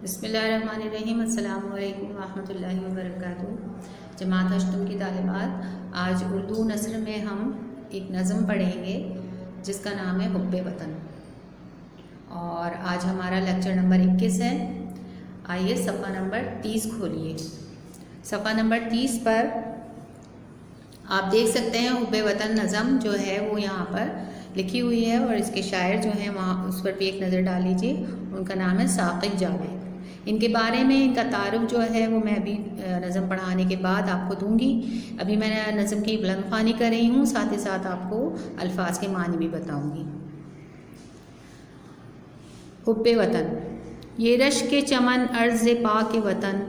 بسم اللہ الرحمن الرحیم۔ السلام علیکم ورحمۃ اللہ وبرکاتہ۔ جماعت اشتم کی طالبات، آج اردو نثر میں ہم ایک نظم پڑھیں گے جس کا نام ہے حب وطن، اور آج ہمارا لیکچر نمبر 21 ہے۔ آئیے صفحہ نمبر 30 کھولیے۔ صفحہ نمبر 30 پر آپ دیکھ سکتے ہیں حب وطن نظم جو ہے وہ یہاں پر لکھی ہوئی ہے، اور اس کے شاعر جو ہیں وہاں اس پر بھی ایک نظر ڈال لیجیے۔ ان کا نام ہے ثاقب جاوید۔ ان کے بارے میں ان کا تعارف جو ہے وہ میں ابھی نظم پڑھانے کے بعد آپ کو دوں گی۔ ابھی میں نے نظم کی بلند خوانی کر رہی ہوں، ساتھ ہی ساتھ آپ کو الفاظ کے معنی بھی بتاؤں گی۔ حب وطن۔ یہ رشک چمن ارض پاک وطن،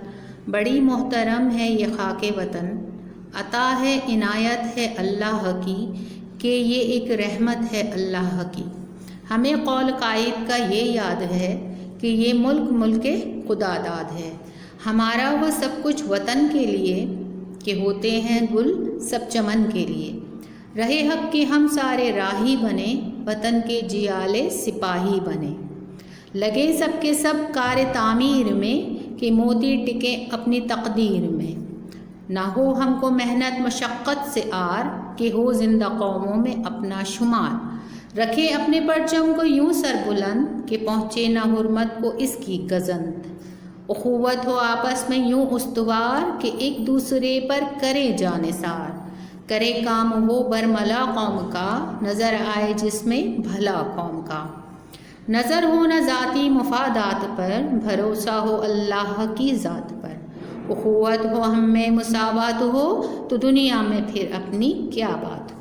بڑی محترم ہے یہ خاک وطن، عطا ہے عنایت ہے اللہ کی، کہ یہ ایک رحمت ہے اللہ کی۔ ہمیں قول قائد کا یہ یاد ہے کہ یہ ملک خدا داد ہے، ہمارا وہ سب کچھ وطن کے لیے، کہ ہوتے ہیں گل سب چمن کے لیے۔ رہے حق کے ہم سارے راہی بنے، وطن کے جیالے سپاہی بنے۔ لگے سب کے سب کار تعمیر میں، کہ موتی ٹکے اپنی تقدیر میں۔ نہ ہو ہم کو محنت مشقت سے آر، کہ ہو زندہ قوموں میں اپنا شمار۔ رکھے اپنے پرچم کو یوں سر بلند، کہ پہنچے نہ حرمت کو اس کی گزند۔ اخوت ہو آپس میں یوں استوار، کہ ایک دوسرے پر کرے جانثار۔ کرے کام وہ برملا قوم کا، نظر آئے جس میں بھلا قوم کا۔ نظر ہو نہ ذاتی مفادات پر، بھروسہ ہو اللہ کی ذات پر۔ اخوت ہو ہم میں مساوات ہو، تو دنیا میں پھر اپنی کیا بات ہو۔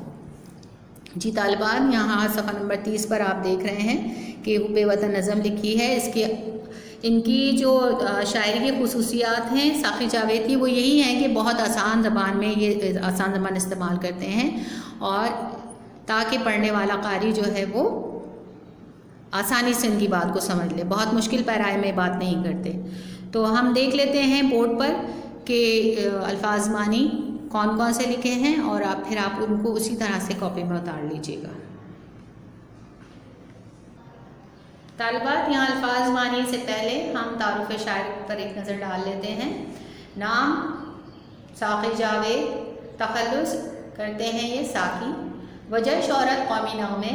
جی طالبان، یہاں صفحہ نمبر 30 پر آپ دیکھ رہے ہیں کہ حب وطن نظم لکھی ہے۔ ان کی جو شاعری کی خصوصیات ہیں ثاقب جاوید کی، وہ یہی ہیں کہ بہت آسان زبان میں یہ آسان زبان استعمال کرتے ہیں، اور تاکہ پڑھنے والا قاری جو ہے وہ آسانی سے ان کی بات کو سمجھ لے، بہت مشکل پیرائے میں بات نہیں کرتے۔ تو ہم دیکھ لیتے ہیں بورڈ پر کہ الفاظ معنی کون کون سے لکھے ہیں، اور پھر آپ ان کو اسی طرح سے کاپی میں اتار لیجیے گا۔ طالبات، یہاں الفاظ معنی سے پہلے ہم تعارف شاعر پر ایک نظر ڈال لیتے ہیں۔ نام ثاقب جاوید، تخلص کرتے ہیں یہ ساقی۔ وجہ شہرت قومی نغمے،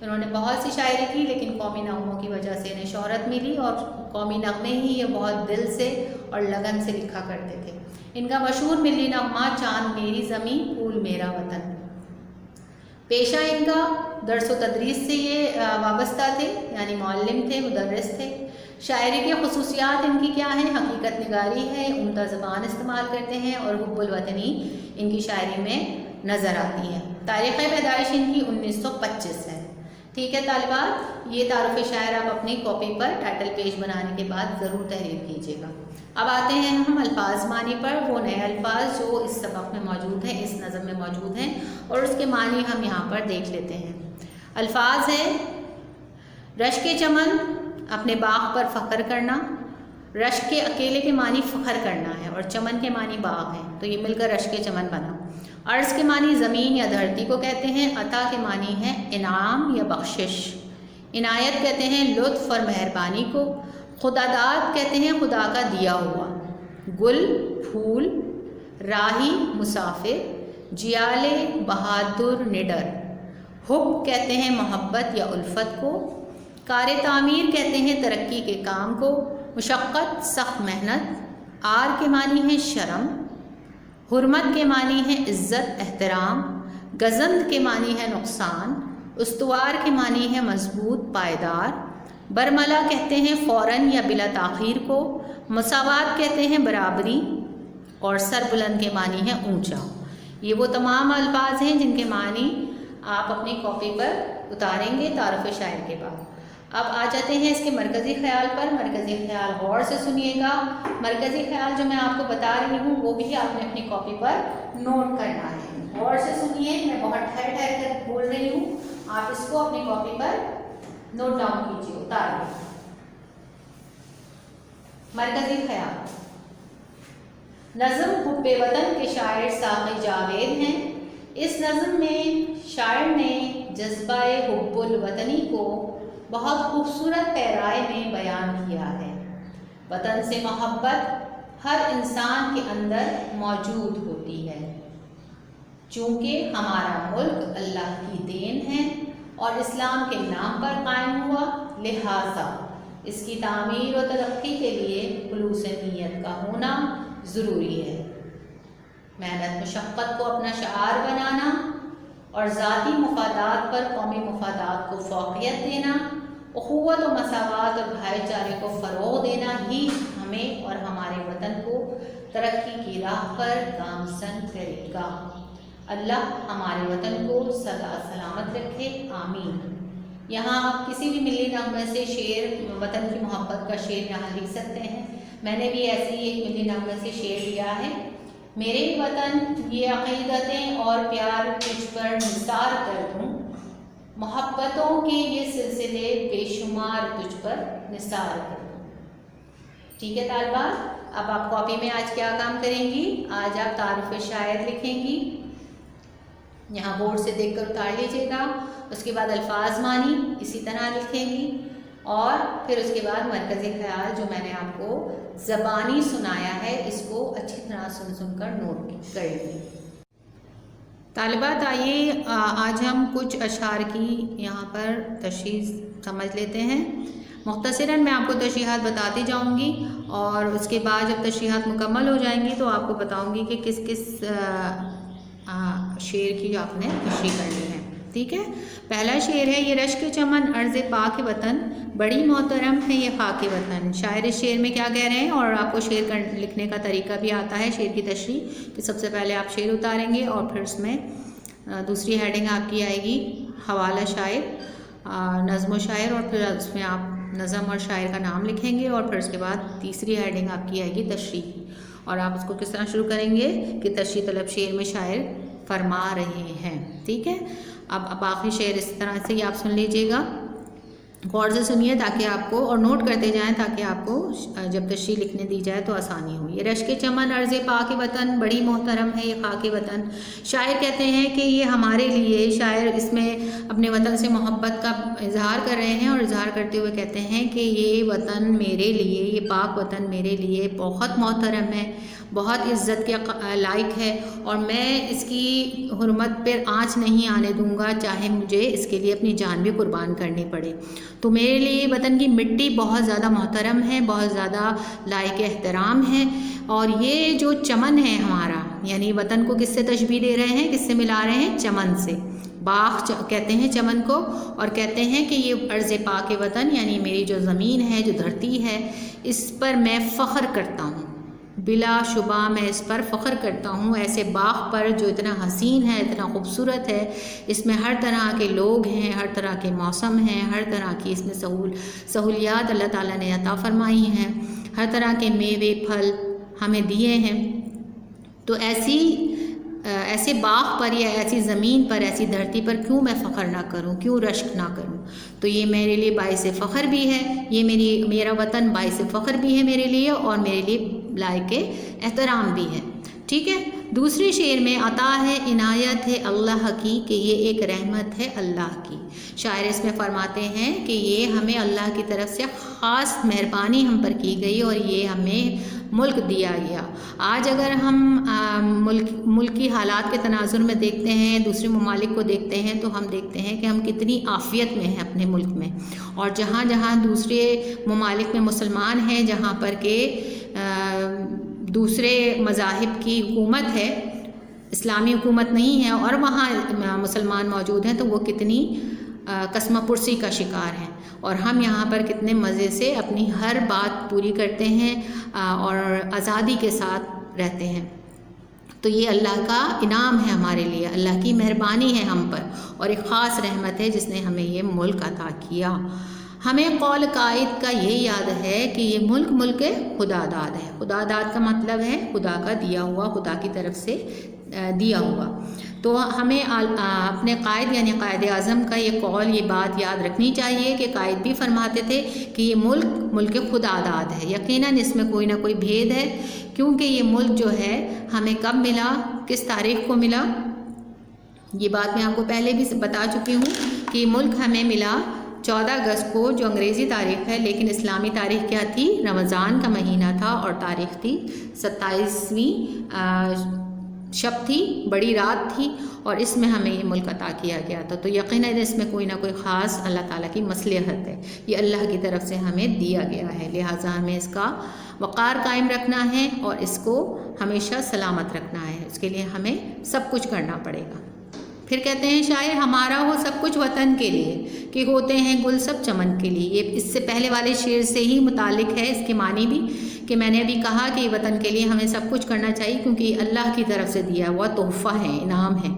انہوں نے بہت سی شاعری کی لیکن قومی نغموں کی وجہ سے انہیں شہرت ملی، اور قومی نغمے ہی یہ بہت دل سے اور لگن سے لکھا کرتے تھے۔ ان کا مشہور ملی نغمہ چاند میری زمین پھول میرا وطن۔ پیشہ ان کا درس و تدریس سے یہ وابستہ تھے، یعنی معلم تھے، مدرس تھے۔ شاعری کی خصوصیات ان کی کیا ہیں؟ حقیقت نگاری ہے، عمدہ زبان استعمال کرتے ہیں، اور حب الوطنی ان کی شاعری میں نظر آتی ہے۔ تاریخ پیدائش ان کی 1925 ہے۔ ٹھیک ہے طالبات، یہ تعارف شاعر آپ اپنی کاپی پر ٹائٹل پیج بنانے کے بعد ضرور تحریر کیجیے گا۔ اب آتے ہیں ہم الفاظ معنی پر، وہ نئے الفاظ جو اس سبق میں موجود ہیں، اس نظم میں موجود ہیں، اور اس کے معنی ہم یہاں پر دیکھ لیتے ہیں۔ الفاظ ہیں رشک چمن، اپنے باغ پر فخر کرنا۔ رشک کے اکیلے کے معنی فخر کرنا ہے، اور چمن کے معنی باغ ہے، تو یہ مل کر رشک چمن بنا۔ عرض کے معنی زمین یا دھرتی کو کہتے ہیں۔ عطا کے معنی ہے انعام یا بخشش۔ عنایت کہتے ہیں لطف اور مہربانی کو۔ خدا داد کہتے ہیں خدا کا دیا ہوا۔ گل پھول، راہی مسافر، جیالے بہادر نڈر۔ حب کہتے ہیں محبت یا الفت کو۔ کار تعمیر کہتے ہیں ترقی کے کام کو۔ مشقت سخت محنت۔ آر کے معنی ہے شرم۔ حرمت کے معنی ہے عزت احترام۔ گزند کے معنی ہے نقصان۔ استوار کے معنی ہے مضبوط پائیدار۔ برملا کہتے ہیں فوراً یا بلا تاخیر کو۔ مساوات کہتے ہیں برابری، اور سر بلند کے معنی ہے اونچا۔ یہ وہ تمام الفاظ ہیں جن کے معنی آپ اپنی کاپی پر اتاریں گے تعارف شاعر کے بعد۔ اب آ جاتے ہیں اس کے مرکزی خیال پر۔ مرکزی خیال غور سے سنیے گا۔ مرکزی خیال جو میں آپ کو بتا رہی ہوں وہ بھی آپ نے اپنی کاپی پر نوٹ کرنا ہے۔ غور سے سنیے، میں بہت ٹھہر کر بول رہی ہوں، آپ اس کو اپنی کاپی پر نوٹ ڈاؤن کیجیے، اتاریے۔ مرکزی خیال۔ نظم حب وطن کے شاعر ثاقب جاوید ہیں۔ اس نظم میں شاعر نے جذبہ حب الوطنی کو بہت خوبصورت پیرائے میں بیان کیا ہے۔ وطن سے محبت ہر انسان کے اندر موجود ہوتی ہے۔ چونکہ ہمارا ملک اللہ کی دین ہے اور اسلام کے نام پر قائم ہوا، لہٰذا اس کی تعمیر و ترقی کے لیے خلوص نیت کا ہونا ضروری ہے۔ محنت مشقت کو اپنا شعار بنانا اور ذاتی مفادات پر قومی مفادات کو فوقیت دینا، اخوت و مساوات اور بھائی چارے کو فروغ دینا ہی ہمیں اور ہمارے وطن کو ترقی کی راہ پر گامزن کرے گا۔ اللہ ہمارے وطن کو سدا سلامت رکھے، آمین۔ یہاں آپ کسی بھی ملی نغمے سے شعر، وطن کی محبت کا شعر یہاں لکھ سکتے ہیں۔ میں نے بھی ایسے ہی ایک ملی نغمے سے شعر لیا ہے۔ میرے وطن یہ عقیدتیں اور پیار تجھ پر نثار کر دوں، محبتوں کے یہ سلسلے بے شمار تجھ پر نثار کر دوں۔ ٹھیک ہے طالبات، اب آپ کاپی میں آج کیا کام کریں گی؟ آج آپ تعارف شاعر لکھیں گی، یہاں بورڈ سے دیکھ کر اتار لیجیے گا۔ اس کے بعد الفاظ معنی اسی طرح لکھیں گی، اور پھر اس کے بعد مرکزی خیال جو میں نے آپ کو زبانی سنایا ہے اس کو اچھی طرح سن کر نوٹ کر لیں۔ طالبات آئیے آج ہم کچھ اشعار کی یہاں پر تشریح سمجھ لیتے ہیں۔ مختصراً میں آپ کو تشریحات بتاتی جاؤں گی، اور اس کے بعد جب تشریحات مکمل ہو جائیں گی تو آپ کو بتاؤں گی کہ کس کس شعر کی آپ نے تشریح کرنی ہے۔ ٹھیک ہے، پہلا شعر ہے، یہ رشک چمن عرض پاک وطن، بڑی محترم ہے یہ خاک وطن۔ شاعر اس شعر میں کیا کہہ رہے ہیں، اور آپ کو شعر لکھنے کا طریقہ بھی آتا ہے شعر کی تشریح کہ سب سے پہلے آپ شعر اتاریں گے اور پھر اس میں دوسری ہیڈنگ آپ کی آئے گی حوالہ شاعر، نظم و شاعر، اور پھر اس میں آپ نظم اور شاعر کا نام لکھیں گے، اور پھر اس کے بعد تیسری ہیڈنگ آپ کی آئے گی تشریح کی، اور آپ اس کو کس طرح شروع کریں گے کہ تشریح طلب شعر میں شاعر فرما رہے ہیں۔ ٹھیک ہے، اب آخری شعر اس طرح سے ہی آپ سن لیجئے گا، غور سے سنیے تاکہ آپ کو، اور نوٹ کرتے جائیں تاکہ آپ کو جب تشریح لکھنے دی جائے تو آسانی ہو۔ یہ رشک چمن عرض پاک وطن، بڑی محترم ہے یہ خاک وطن۔ شاعر کہتے ہیں کہ یہ ہمارے لیے، شاعر اس میں اپنے وطن سے محبت کا اظہار کر رہے ہیں، اور اظہار کرتے ہوئے کہتے ہیں کہ یہ وطن میرے لیے، یہ پاک وطن میرے لیے بہت محترم ہے، بہت عزت کے لائق ہے، اور میں اس کی حرمت پر آنچ نہیں آنے دوں گا، چاہے مجھے اس کے لیے اپنی جان بھی قربان کرنی پڑے۔ تو میرے لیے وطن کی مٹی بہت زیادہ محترم ہے، بہت زیادہ لائق احترام ہے، اور یہ جو چمن ہے ہمارا، یعنی وطن کو کس سے تشبیہ دے رہے ہیں، کس سے ملا رہے ہیں؟ چمن سے۔ باغ کہتے ہیں چمن کو، اور کہتے ہیں کہ یہ عرض پاک وطن یعنی میری جو زمین ہے، جو دھرتی ہے، اس پر میں فخر کرتا ہوں، بلا شبہ میں اس پر فخر کرتا ہوں، ایسے باغ پر جو اتنا حسین ہے، اتنا خوبصورت ہے، اس میں ہر طرح کے لوگ ہیں، ہر طرح کے موسم ہیں، ہر طرح کی اس میں سہولیات اللہ تعالیٰ نے عطا فرمائی ہیں، ہر طرح کے میوے پھل ہمیں دیے ہیں۔ تو ایسے باغ پر یا ایسی زمین پر، ایسی دھرتی پر کیوں میں فخر نہ کروں، کیوں رشک نہ کروں؟ تو یہ میرے لیے باعث فخر بھی ہے، یہ میرا وطن باعث فخر بھی ہے میرے لیے، اور میرے لیے لائق احترام بھی ہے۔ ٹھیک ہے، دوسرے شعر میں عطا ہے عنایت ہے اللہ کی، کہ یہ ایک رحمت ہے اللہ کی۔ شاعر اس میں فرماتے ہیں کہ یہ ہمیں اللہ کی طرف سے خاص مہربانی ہم پر کی گئی، اور یہ ہمیں ملک دیا گیا۔ آج اگر ہم ملکی حالات کے تناظر میں دیکھتے ہیں، دوسرے ممالک کو دیکھتے ہیں، تو ہم دیکھتے ہیں کہ ہم کتنی عافیت میں ہیں اپنے ملک میں، اور جہاں جہاں دوسرے ممالک میں مسلمان ہیں، جہاں پر کہ دوسرے مذاہب کی حکومت ہے، اسلامی حکومت نہیں ہے، اور وہاں مسلمان موجود ہیں، تو وہ کتنی قسمہ پرسی کا شکار ہیں، اور ہم یہاں پر کتنے مزے سے اپنی ہر بات پوری کرتے ہیں اور آزادی کے ساتھ رہتے ہیں۔ تو یہ اللہ کا انعام ہے ہمارے لیے، اللہ کی مہربانی ہے ہم پر، اور ایک خاص رحمت ہے جس نے ہمیں یہ ملک عطا کیا۔ ہمیں قول قائد کا یہ یاد ہے کہ یہ ملک خدا داد ہے۔ خدا داد کا مطلب ہے خدا کا دیا ہوا، خدا کی طرف سے دیا ہوا۔ تو ہمیں اپنے قائد یعنی قائد اعظم کا یہ قول، یہ بات یاد رکھنی چاہیے کہ قائد بھی فرماتے تھے کہ یہ ملک خدا داد ہے۔ یقیناً اس میں کوئی نہ کوئی بھید ہے، کیونکہ یہ ملک جو ہے ہمیں کب ملا، کس تاریخ کو ملا، یہ بات میں آپ کو پہلے بھی بتا چکی ہوں کہ یہ ملک ہمیں ملا 14 اگست کو جو انگریزی تاریخ ہے، لیکن اسلامی تاریخ کیا تھی؟ رمضان کا مہینہ تھا اور تاریخ تھی 27ویں شب تھی، بڑی رات تھی، اور اس میں ہمیں یہ ملک عطا کیا گیا تھا۔ تو یقیناً اس میں کوئی نہ کوئی خاص اللہ تعالیٰ کی مصلحت ہے، یہ اللہ کی طرف سے ہمیں دیا گیا ہے، لہٰذا ہمیں اس کا وقار قائم رکھنا ہے اور اس کو ہمیشہ سلامت رکھنا ہے، اس کے لیے ہمیں سب کچھ کرنا پڑے گا۔ پھر کہتے ہیں شاعر، ہمارا ہو سب کچھ وطن کے لیے کہ ہوتے ہیں گل سب چمن کے لیے۔ یہ اس سے پہلے والے شعر سے ہی متعلق ہے، اس کے معنی بھی کہ میں نے ابھی کہا کہ وطن کے لیے ہمیں سب کچھ کرنا چاہیے کیونکہ یہ اللہ کی طرف سے دیا ہوا تحفہ ہے، انعام ہے۔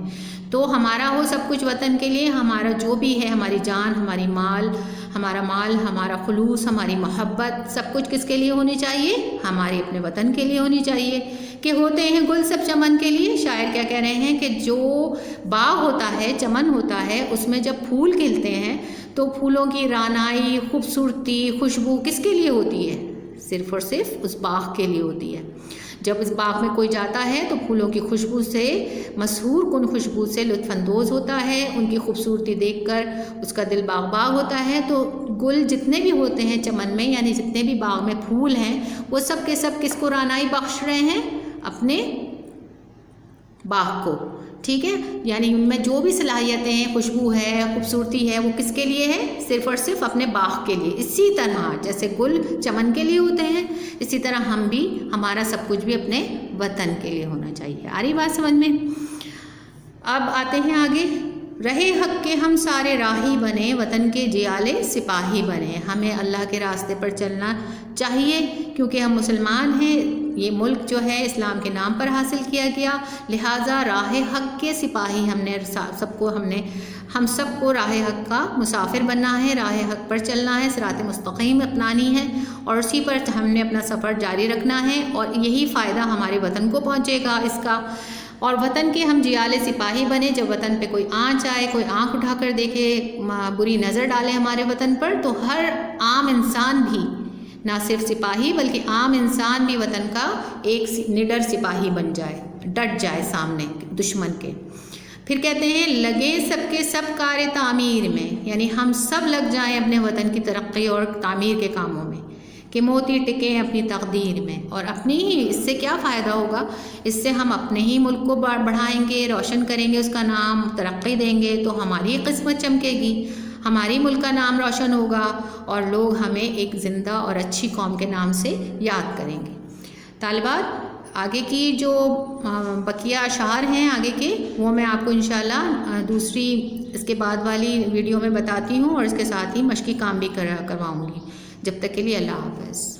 تو ہمارا ہو سب کچھ وطن کے لیے، ہمارا جو بھی ہے، ہماری جان، ہمارا مال، ہمارا خلوص، ہماری محبت، سب کچھ کس کے لیے ہونی چاہیے؟ ہمارے اپنے وطن کے لیے ہونی چاہیے کہ ہوتے ہیں گل سب چمن کے لیے۔ شاعر کیا کہہ رہے ہیں کہ جو باغ ہوتا ہے، چمن ہوتا ہے، اس میں جب پھول کھلتے ہیں تو پھولوں کی رعنائی، خوبصورتی، خوشبو کس کے لیے ہوتی ہے؟ صرف اور صرف اس باغ کے لیے ہوتی ہے۔ جب اس باغ میں کوئی جاتا ہے تو پھولوں کی خوشبو سے، مسحور کن خوشبو سے لطف اندوز ہوتا ہے، ان کی خوبصورتی دیکھ کر اس کا دل باغ باغ ہوتا ہے۔ تو گل جتنے بھی ہوتے ہیں چمن میں، یعنی جتنے بھی باغ میں پھول ہیں، وہ سب کے سب کس کو رعنائی بخش رہے ہیں؟ اپنے باغ کو، ٹھیک ہے؟ یعنی ان میں جو بھی صلاحیتیں ہیں، خوشبو ہے، خوبصورتی ہے، وہ کس کے لیے ہے؟ صرف اور صرف اپنے باغ کے لیے۔ اسی طرح جیسے گل چمن کے لیے ہوتے ہیں، اسی طرح ہم بھی، ہمارا سب کچھ بھی اپنے وطن کے لیے ہونا چاہیے۔ آ رہی بات سمجھ میں؟ اب آتے ہیں آگے، رہے حق کے ہم سارے راہی بنے، وطن کے جیالے سپاہی بنے۔ ہمیں اللہ کے راستے پر چلنا چاہیے کیونکہ ہم مسلمان ہیں، یہ ملک جو ہے اسلام کے نام پر حاصل کیا گیا، لہٰذا راہ حق کے سپاہی ہم سب کو راہ حق کا مسافر بننا ہے، راہ حق پر چلنا ہے، صراط مستقیم اپنانی ہے اور اسی پر ہم نے اپنا سفر جاری رکھنا ہے، اور یہی فائدہ ہمارے وطن کو پہنچے گا اس کا۔ اور وطن کے ہم جیالے سپاہی بنے، جب وطن پہ کوئی آنچ آئے، کوئی آنکھ اٹھا کر دیکھے، بری نظر ڈالے ہمارے وطن پر، تو ہر عام انسان بھی، نہ صرف سپاہی بلکہ عام انسان بھی وطن کا ایک نڈر سپاہی بن جائے، ڈٹ جائے سامنے دشمن کے۔ پھر کہتے ہیں لگے سب کے سب کار تعمیر میں، یعنی ہم سب لگ جائیں اپنے وطن کی ترقی اور تعمیر کے کاموں میں، کہ موتی ٹکیں اپنی تقدیر میں۔ اور اپنی ہی اس سے کیا فائدہ ہوگا؟ اس سے ہم اپنے ہی ملک کو بڑھائیں گے، روشن کریں گے، اس کا نام، ترقی دیں گے، تو ہماری قسمت چمکے گی، ہماری ملک کا نام روشن ہوگا اور لوگ ہمیں ایک زندہ اور اچھی قوم کے نام سے یاد کریں گے۔ طالبات، آگے کی جو بقیہ اشعار ہیں آگے کے، وہ میں آپ کو انشاءاللہ دوسری اس کے بعد والی ویڈیو میں بتاتی ہوں، اور اس کے ساتھ ہی مشقی کام بھی کرواؤں گی۔ جب تک کے لیے اللہ حافظ۔